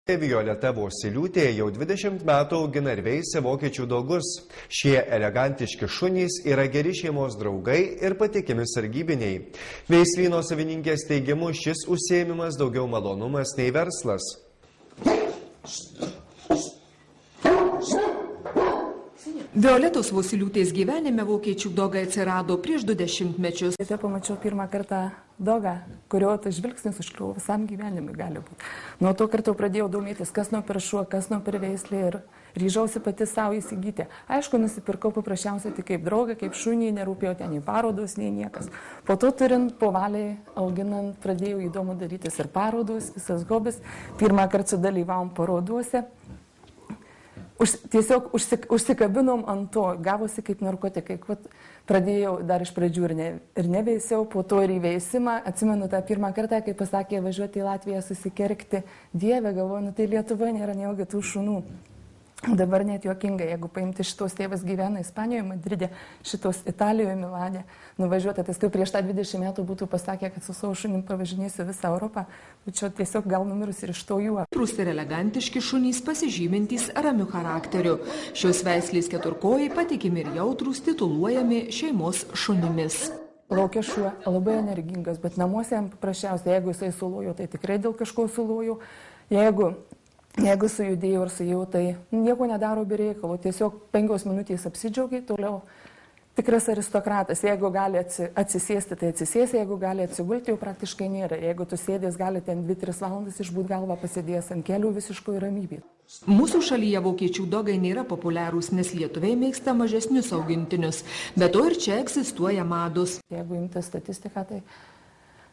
Violeta Vosyliūtė jau 20 metų augina ir veisia vokiečių dogus. Šie elegantiški šunys yra geri šeimos draugai ir patikimi sargybiniai. Veislyno savininkės teigimu, šis užsiėmimas daugiau malonumas nei verslas. Violetos Vosyliūtės gyvenime vokiečių dogai atsirado prieš 20 mečius. Čia pamačiau pirmą kartą dogą, kurio tas žvilgsnis užkliuvo visam gyvenimui gali būti. Nuo to karto pradėjau domėtis, kas nuo per šuo, kas nuo per veislį ir ryžausi pati savo įsigyti. Aišku, nusipirkau paprasčiausiai tik kaip draugą, kaip šunį, nerūpėjo ten nei parodos, nei niekas. Po to turint, po valiai auginant, pradėjau įdomu darytis ir parodos, visas hobis. Pirmą kartą sudalyvavom paroduose. Tiesiog užsikabinom ant to, gavosi kaip narkotikai. Pradėjau dar iš pradžių ir neveisiau, po to ir įveisimą. Atsimenu tą pirmą kartą, kai pasakė važiuoti į Latviją susikerkti. Dieve, galvoju, tai Lietuvoje nėra neilgai tų šunų. Dabar net juokinga, jeigu paimti šitos tėvas gyvena Ispanijoje, Madride, šitos Italijoje, Milane, nuvažiuoti, tai prieš tą 20 metų būtų pasakę, kad su savo šunim pavažinėsiu visą Europą, bet čia tiesiog gal numirus ir iš to jų. Trūs ir elegantiški šunys pasižymintys ramiu charakteriu. Šios veislės keturkojai patikimi ir jautrūs tituluojami šeimos šunimis. Laukia šuo labai energingas, bet namuose paprasčiausiai, jeigu jisai sulojo, tai tikrai dėl kažko sulojo. Jeigu sujudėjau ir sujau, tai nieko nedaro be reikalo. Tiesiog 5 minutės apsidžiaugiai, toliau tikras aristokratas. Jeigu gali atsisėsti, tai atsisėsi, jeigu gali atsigulti, jau praktiškai nėra. Jeigu tu sėdės, gali ten 2-3 valandas išbūt galvą pasidėjęs ant kelių visiškai ramybė. Mūsų šalyje vokiečių dogai nėra populiarūs, nes lietuviai mėgsta mažesnius augintinius. Be to ir čia egzistuoja mados. Jeigu imti statistiką, tai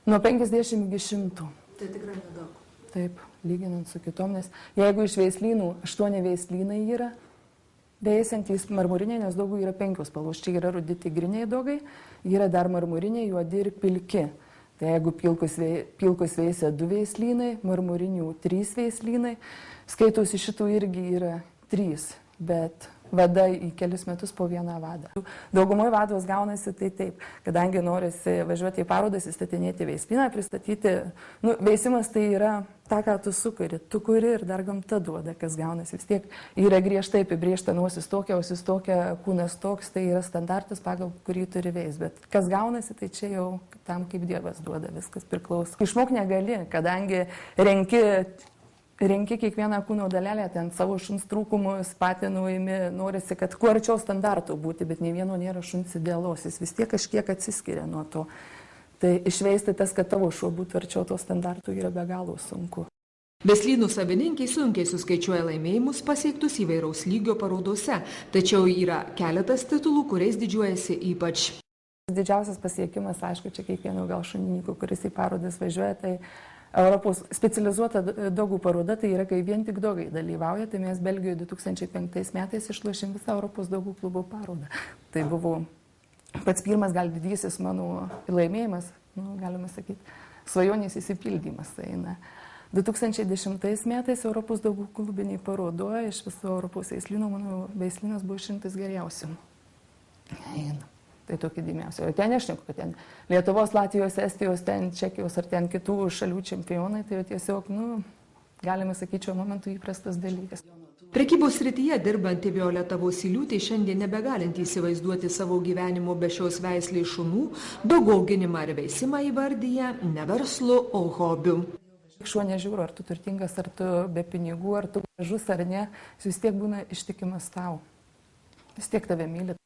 nuo 50 iki 100. Tai tikrai nedaug. Taip, lyginant su kitom, nes jeigu iš veislynų 8 veislynai yra, veisiantys marmuriniai, nes daugų yra 5 spalvos. Čia yra rudi tigriniai dogai, yra dar marmuriniai, juodi ir pilki. Tai jeigu pilkus veisia 2 veislynai, marmurinių 3 veislynai, skaitusi šitų irgi yra 3, bet vada į kelis metus po vieną vadą. Daugumoje vados gaunasi tai taip, kadangi norisi važiuoti į parodas, įstatinėti veislyną, pristatyti. Veisimas tai yra tą, ką tu sukuri. Tu kuri ir dar gamta duoda, kas gaunasi. Vis tiek yra griežtai apibrėžta nosis tokia, ausis tokia, kūnas toks, tai yra standartas, pagal kurį turi veis. Bet kas gaunasi, tai čia jau tam, kaip Dievas duoda, viskas priklauso. Išmok negali, kadangi renki kiekvieną kūno dalelę, ten savo šuns trūkumus, patinuojami, norisi, kad kuo arčiau standartų būti, bet nei vieno nėra šuns idealaus, jis vis tiek kažkiek atsiskiria nuo to. Tai išveisti tas, kad tavo šuo būtų arčiau to standartų, yra be galo sunku. Veislynų savininkai sunkiai suskaičiuoja laimėjimus pasiektus įvairaus lygio parodose, tačiau yra keletas titulų, kuriais didžiuojasi ypač. Didžiausias pasiekimas, aišku, čia kiekvieno gal šunininkų, kuris į parodas važiuoja, tai Europos specializuota dogų paroda, tai yra, kai vien tik dogai dalyvauja, tai mes Belgijoje 2005 metais išlošėm visą Europos dogų klubo parodą. Tai buvo pats pirmas, gal didysis mano laimėjimas, galima sakyti, svajonės įsipildymas. Tai 2010 metais Europos dogų klubiniai parodoje iš viso Europos veislyno, mano veislynas buvo 100 geriausių. Tai tokie dėmiausia. O ten nešneku, kad ten Lietuvos, Latvijos, Estijos, ten Čekijos ar ten kitų šalių čempionai, tai tiesiog, galime sakyti, šiuo momentu įprastas dalykas. Prekybos srityje dirbanti Violeta Vosyliūtė šiandien nebegalinti įsivaizduoti savo gyvenimo be šios veislės šunų, dogų auginimą ir veisimą įvardyja ne verslu, o hobiu. Šuo nežiūro, ar tu turtingas, ar tu be pinigų, ar tu gražus ar ne, jis vis tiek būna ištikimas tau. Vis tiek tave myli.